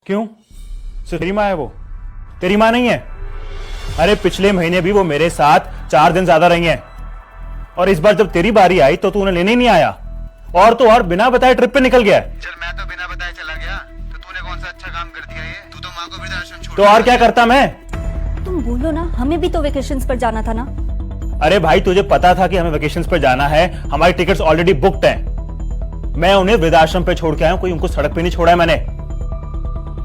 क्यों? सिर्फ तेरी माँ है वो, तेरी माँ नहीं है? अरे पिछले महीने भी वो मेरे साथ 4 दिन ज्यादा रही हैं, और इस बार जब तेरी बारी आई तो तू उन्हें लेने ही नहीं आया, और तो और बिना बताए ट्रिप पे निकल गया है। चल मैं तो बिना बताए चला गया, तो तूने कौन सा अच्छा काम कर दिया ये? तू तो माँ को वृद्धाश्रम छोड़ तो और क्या करता मैं? तुम बोलो ना, हमें भी तो वेकेशंस पर जाना था ना। अरे भाई तुझे पता था कि हमें वेकेशंस पर जाना है, हमारी टिकट्स ऑलरेडी बुक्ड हैं। मैं उन्हें वृद्धाश्रम पे छोड़ के आया हूं, कोई उनको सड़क पे नहीं छोड़ा है मैंने।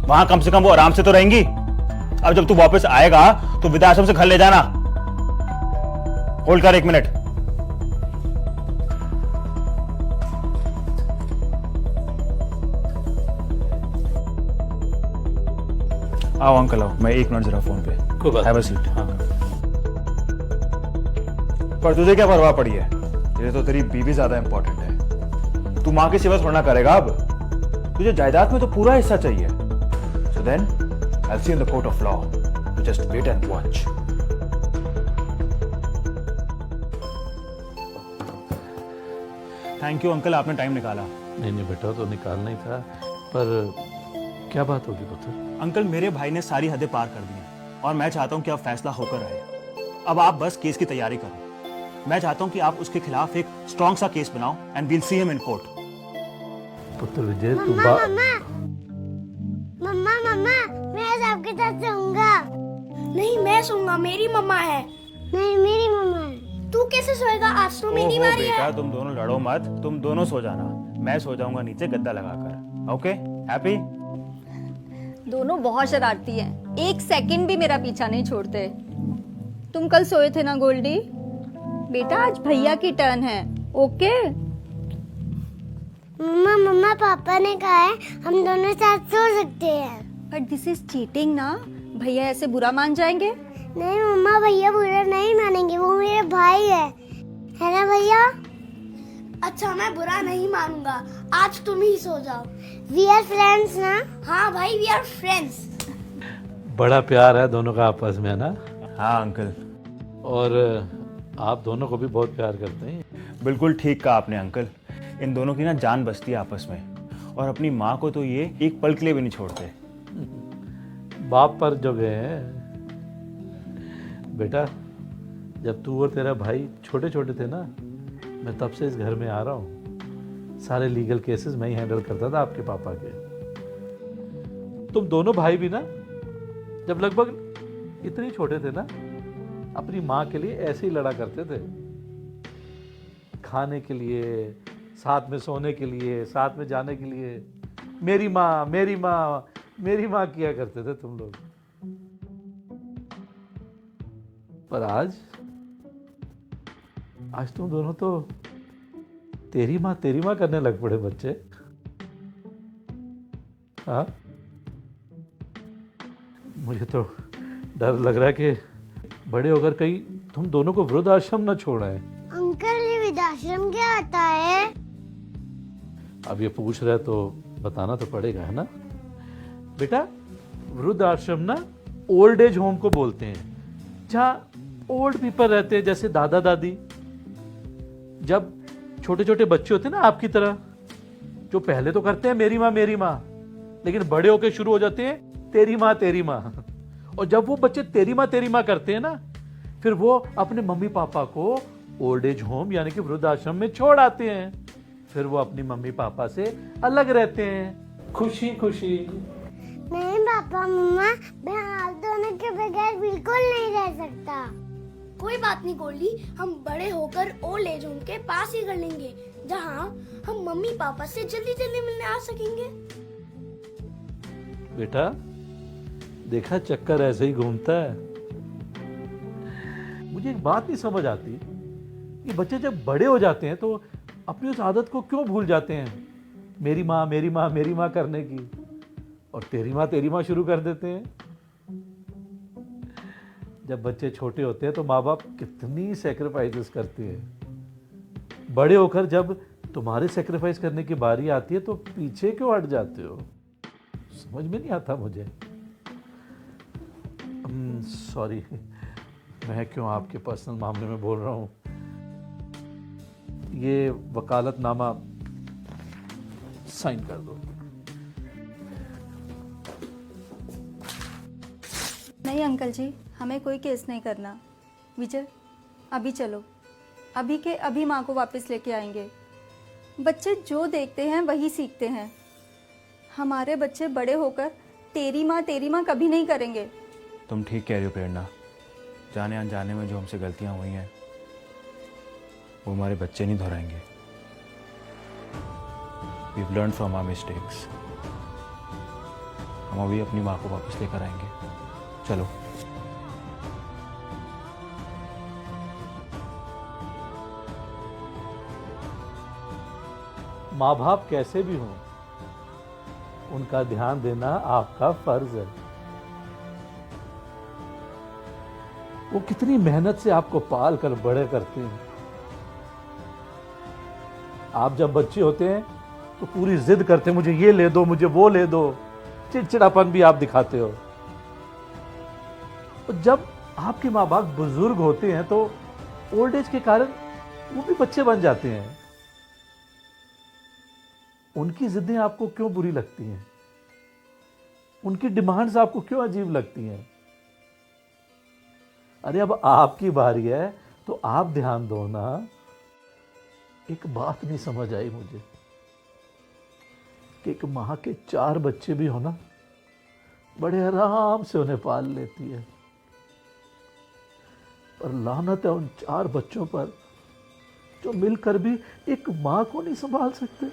वहां कम से कम वो आराम से तो रहेंगी। अब जब तू वापस आएगा तो वृद्धाश्रम से घर ले जाना। होल्ड कर 1 मिनट। आओ अंकल आओ, मैं 1 मिनट जरा फोन पे। कोई बात हैव अ सीट। पर तुझे क्या परवाह पड़ी है? ये तो तेरी बीवी ज्यादा इंपॉर्टेंट है। तू मां की सेवा थोड़ा ना करेगा अब। तुझे जायदाद में तो पूरा हिस्सा चाहिए। So then I will see in the court of law. You just wait and watch. Thank you uncle, आपने टाइम निकाला। नहीं बेटा, तो निकालना ही था, पर क्या बात होगी पुत्र? अंकल मेरे भाई ने सारी हदें पार कर दी हैं, और मैं चाहता हूं कि अब फैसला होकर आए। अब आप बस केस की तैयारी करो। मैं चाहता हूं कि आप उसके खिलाफ एक स्ट्रॉन्ग सा केस बनाओ and we'll see him in court. पुत्र विजय, तू मम्मा मैं आज आपके साथ सोऊंगा। नहीं, मैं सोऊंगा, मेरी मम्मा है। नहीं, मेरी मम्मा है। तू कैसे सोएगा? आज तो मेरी बारी है। बेटा तुम दोनों लड़ो मत, तुम दोनों सो जाना। मैं सो जाऊंगा नीचे गद्दा लगाकर। Okay, happy? दोनों बहुत शरारती हैं, 1 सेकंड भी मेरा पीछा नहीं छोड़ते। तुम कल सोए थे ना गोल्डी? बेटा आज भैया की टर्न है। ओके मम्मा पापा ने कहा है हम दोनों साथ सो सकते हैं। बट दिस इज चीटिंग ना, भैया ऐसे बुरा मान जाएंगे। नहीं मम्मा, भैया बुरा नहीं मानेंगे, वो मेरे भाई है ना भैया? अच्छा, मैं बुरा नहीं मानूंगा, आज तुम ही सो जाओ। वी आर फ्रेंड्स ना? हाँ भाई, वी आर फ्रेंड्स। बड़ा प्यार है दोनों का आपस में, है ना? हाँ अंकल। और आप दोनों को भी बहुत प्यार करते हैं। बिल्कुल ठीक कहा आपने अंकल। इन दोनों की ना जान बसती है आपस में, और अपनी माँ को तो ये एक पल के लिए भी नहीं छोड़ते। बाप पर जो गए हैं। बेटा, जब तू और तेरा भाई छोटे छोटे थे ना, मैं तब से इस घर में आ रहा हूँ। सारे लीगल केसेस मैं ही हैंडल करता था आपके पापा के। तुम दोनों भाई भी ना, जब लगभग इतने छोटे थे ना, अपनी माँ के लिए ऐसे ही लड़ा करते थे। खाने के लिए, साथ में सोने के लिए, साथ में जाने के लिए मेरी माँ मेरी माँ मेरी माँ किया करते थे तुम लोग। पर आज तुम दोनों तो तेरी माँ करने लग पड़े बच्चे। हाँ, मुझे तो डर लग रहा है कि बड़े होकर कहीं तुम दोनों को वृद्धाश्रम न छोड़ाएं। अंकल ये वृद्धाश्रम क्या आता है? अब ये पूछ रहे तो बताना तो पड़ेगा, है ना बेटा? वृद्धाश्रम ना ओल्ड एज होम को बोलते हैं, जहाँ ओल्ड पीपल रहते हैं, जैसे दादा दादी। जब छोटे छोटे बच्चे होते हैं ना आपकी तरह, जो पहले तो करते हैं मेरी माँ, लेकिन बड़े होके शुरू हो जाते हैं तेरी माँ। और जब वो बच्चे तेरी माँ करते हैं ना, फिर वो अपने मम्मी पापा को ओल्ड एज होम यानी कि वृद्धाश्रम में छोड़ आते हैं। फिर वो अपनी मम्मी पापा से अलग रहते हैं, खुशी खुशी। नहीं पापा मम्मा, मैं आप दोनों के बगैर बिल्कुल नहीं रह सकता। कोई बात नहीं गोल्डी, हम बड़े होकर ओल्ड एज होम के पास ही कर लेंगे, जहाँ हम मम्मी पापा से जल्दी जल्दी मिलने आ सकेंगे। बेटा देखा, चक्कर ऐसे ही घूमता है। मुझे एक बात नहीं समझ आती कि बच्चे जब बड़े हो जाते हैं तो अपनी उस आदत को क्यों भूल जाते हैं, मेरी माँ करने की, और तेरी माँ शुरू कर देते हैं। जब बच्चे छोटे होते हैं तो माँ बाप कितनी सेक्रीफाइसेस करते हैं। बड़े होकर जब तुम्हारे सेक्रीफाइस करने की बारी आती है तो पीछे क्यों हट जाते हो? समझ में नहीं आता मुझे। सॉरी, मैं क्यों आपके पर्सनल मामले में बोल रहा हूँ। ये वकालतनामा साइन कर दो। नहीं अंकल जी, हमें कोई केस नहीं करना। विजय, अभी चलो, अभी के अभी माँ को वापस लेके आएंगे। बच्चे जो देखते हैं वही सीखते हैं। हमारे बच्चे बड़े होकर तेरी माँ कभी नहीं करेंगे। तुम ठीक कह रही हो प्रेरणा, जाने अनजाने में जो हमसे गलतियां हुई हैं वो हमारे बच्चे नहीं दोहराएंगे। We've learned from our mistakes. हम अभी अपनी माँ को वापस लेकर आएंगे। चलो। माँ बाप कैसे भी हों, उनका ध्यान देना आपका फर्ज है। वो कितनी मेहनत से आपको पाल कर बड़े करते हैं। आप जब बच्चे होते हैं तो पूरी जिद करते हैं, मुझे ये ले दो, मुझे वो ले दो, चिड़चिड़ापन भी आप दिखाते हो। और जब आपके माँ बाप बुजुर्ग होते हैं तो ओल्ड एज के कारण वो भी बच्चे बन जाते हैं। उनकी जिद्दें आपको क्यों बुरी लगती हैं? उनकी डिमांड्स आपको क्यों अजीब लगती हैं? अरे अब आपकी बारी है तो आप ध्यान दो ना। एक बात नहीं समझ आई मुझे कि एक माँ के 4 बच्चे भी हो ना, बड़े आराम से उन्हें पाल लेती है, पर लानत है उन 4 बच्चों पर जो मिलकर भी एक माँ को नहीं संभाल सकते।